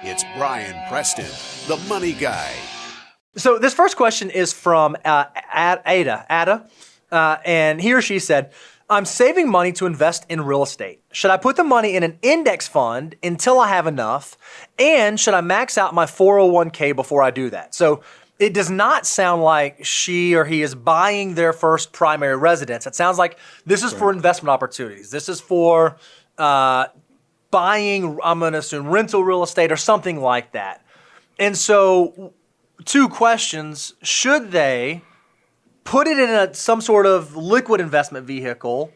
It's Brian Preston, the Money Guy. So this first question is from Ada, and he or she said, I'm saving money to invest in real estate. Should I put the money in an index fund until I have enough? And should I max out my 401k before I do that? So it does not sound like she or he is buying their first primary residence. It sounds like this is for investment opportunities. This is for buying, I'm going to assume, rental real estate or something like that. And so two questions. Should they put it in some sort of liquid investment vehicle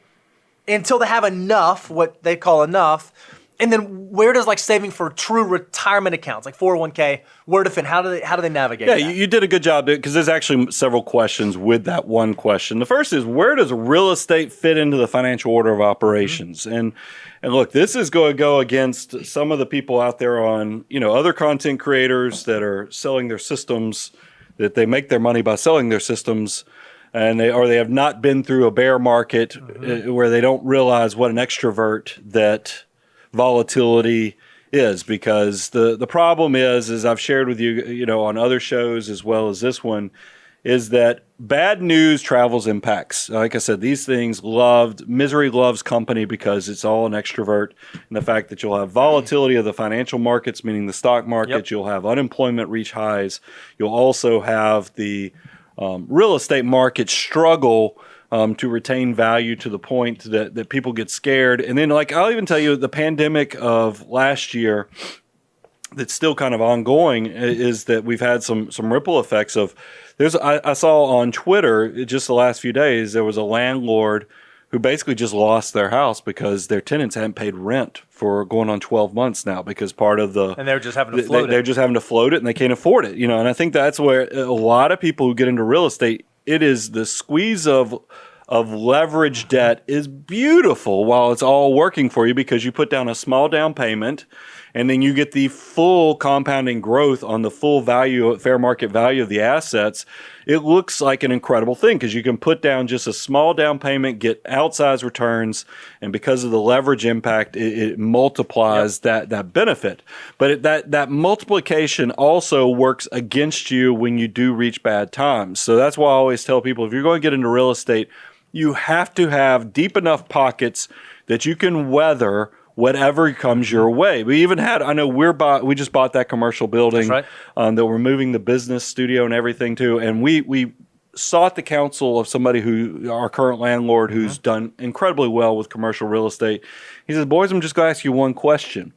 until they have enough, what they call enough? And then where does like saving for true retirement accounts, like 401k, where to fit? How do they navigate that? Yeah, you did a good job because there's actually several questions with that one question. The first is, where does real estate fit into the financial order of operations? And look, this is going to go against some of the people out there on, other content creators that are selling their systems, that they make their money by selling their systems, and they have not been through a bear market where they don't realize what an extrovert that volatility is. Because the problem is, as I've shared with you, on other shows as well as this one, is that bad news travels in packs. Like I said, these things misery loves company because it's all an extrovert. And the fact that you'll have volatility of the financial markets, meaning the stock market, you'll have unemployment reach highs. You'll also have the real estate market struggle to retain value to the point that people get scared. And then, I'll even tell you, the pandemic of last year that's still kind of ongoing is that we've had some ripple effects of. I saw on Twitter just the last few days, there was a landlord who basically just lost their house because their tenants hadn't paid rent for going on 12 months now because part of the... And they're just having to float it. They're just having to float it and they can't afford it. And I think that's where a lot of people who get into real estate, it is the squeeze of leverage debt is beautiful while it's all working for you because you put down a small down payment and then you get the full compounding growth on the full value, fair market value of the assets. It looks like an incredible thing because you can put down just a small down payment, get outsized returns, and because of the leverage impact, it multiplies that benefit. But that multiplication also works against you when you do reach bad times. So that's why I always tell people, if you're going to get into real estate, you have to have deep enough pockets that you can weather whatever comes your way. We even had, we just bought that commercial building. That's right. That we're moving the business studio and everything to. And we sought the counsel of somebody our current landlord, who's done incredibly well with commercial real estate. He says, boys, I'm just going to ask you one question.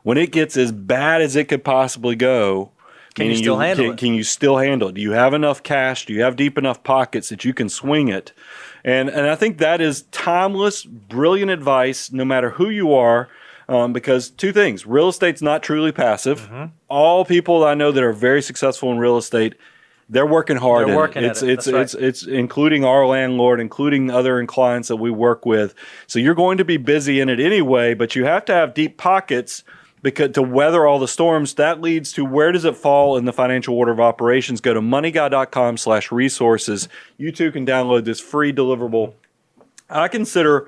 When it gets as bad as it could possibly go, can you still handle it? Can you still handle it? Do you have enough cash? Do you have deep enough pockets that you can swing it? And I think that is timeless, brilliant advice, no matter who you are, because two things. Real estate's not truly passive. All people I know that are very successful in real estate, they're working hard at it. It's including our landlord, including other clients that we work with. So you're going to be busy in it anyway, but you have to have deep pockets because to weather all the storms. That leads to, where does it fall in the financial order of operations? Go to moneyguy.com/resources. You too can download this free deliverable. I consider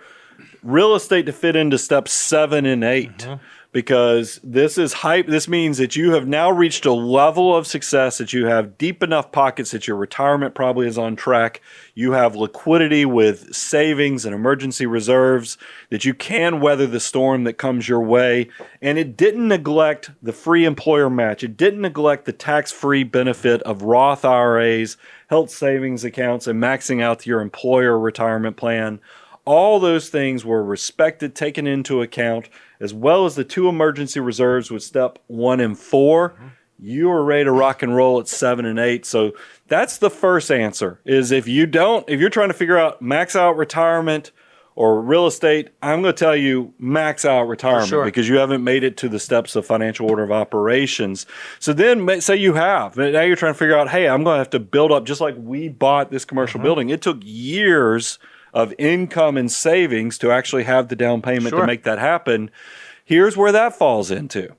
real estate to fit into steps 7 and 8 because this is hype. This means that you have now reached a level of success that you have deep enough pockets that your retirement probably is on track. You have liquidity with savings and emergency reserves that you can weather the storm that comes your way. And it didn't neglect the free employer match. It didn't neglect the tax-free benefit of Roth IRAs, health savings accounts, and maxing out your employer retirement plan. All those things were respected, taken into account, as well as the 2 emergency reserves with step 1 and 4. You are ready to rock and roll at 7 and 8. So that's the first answer, is if you're trying to figure out max out retirement or real estate, I'm going to tell you max out retirement because you haven't made it to the steps of financial order of operations. So then say you have, but now you're trying to figure out, hey, I'm going to have to build up, just like we bought this commercial building. It took years of income and savings to actually have the down payment to make that happen. Here's where that falls into.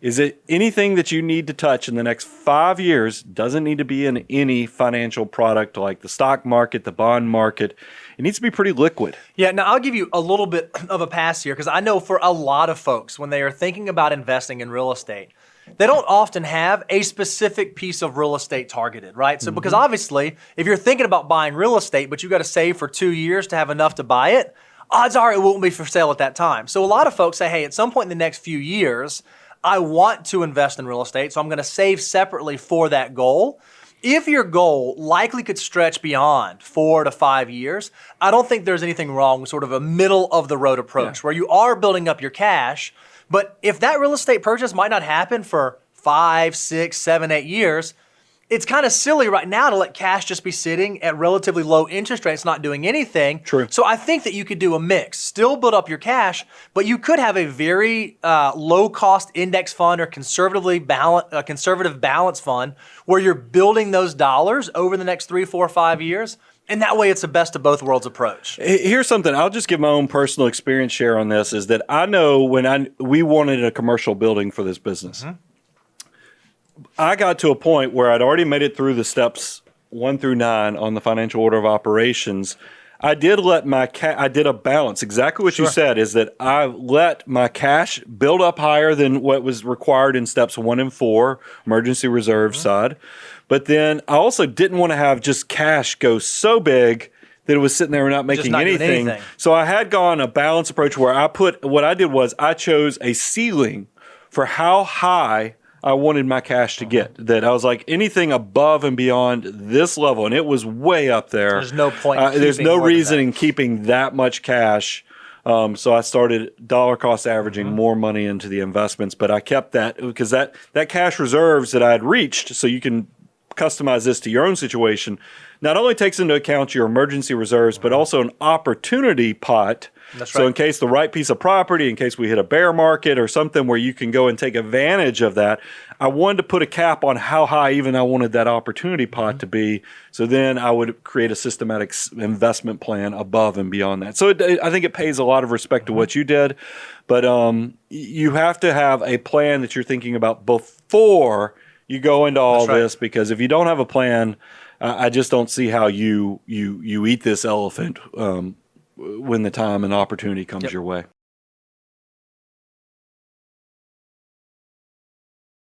is it anything that you need to touch in the next 5 years? Doesn't need to be in any financial product like the stock market, the bond market. It needs to be pretty liquid. Yeah, now I'll give you a little bit of a pass here because I know for a lot of folks, when they are thinking about investing in real estate, they don't often have a specific piece of real estate targeted, right? So because obviously, if you're thinking about buying real estate, but you got to save for 2 years to have enough to buy it, odds are it won't be for sale at that time. So a lot of folks say, hey, at some point in the next few years, I want to invest in real estate, so I'm going to save separately for that goal. If your goal likely could stretch beyond 4 to 5 years, I don't think there's anything wrong with sort of a middle of the road approach where you are building up your cash. But if that real estate purchase might not happen for 5, 6, 7, 8 years, it's kind of silly right now to let cash just be sitting at relatively low interest rates, not doing anything. True. So I think that you could do a mix, still build up your cash, but you could have a very low-cost index fund or conservative balance fund where you're building those dollars over the next 3, 4, 5 years. And that way it's a best of both worlds approach. Here's something. I'll just give my own personal experience share on this is that I know when we wanted a commercial building for this business. I got to a point where I'd already made it through the steps 1 through 9 on the financial order of operations. I did let I did a balance. Exactly what you said is that I let my cash build up higher than what was required in steps 1 and 4, emergency reserve side. But then I also didn't want to have just cash go so big that it was sitting there and not making anything. So I had gone a balanced approach where what I did was I chose a ceiling for how high I wanted my cash to get. That I was like, anything above and beyond this level, and it was way up there. There's no point. There's no reason in keeping that much cash. So I started dollar cost averaging more money into the investments, but I kept that because that cash reserves that I had reached, so you can customize this to your own situation, not only takes into account your emergency reserves, but also an opportunity pot. That's right. So right. in case the right piece of property, in case we hit a bear market or something where you can go and take advantage of that, I wanted to put a cap on how high even I wanted that opportunity pot to be. So then I would create a systematic investment plan above and beyond that. So I think it pays a lot of respect to what you did, but you have to have a plan that you're thinking about before you go into all this, because if you don't have a plan, I just don't see how you eat this elephant when the time and opportunity comes your way.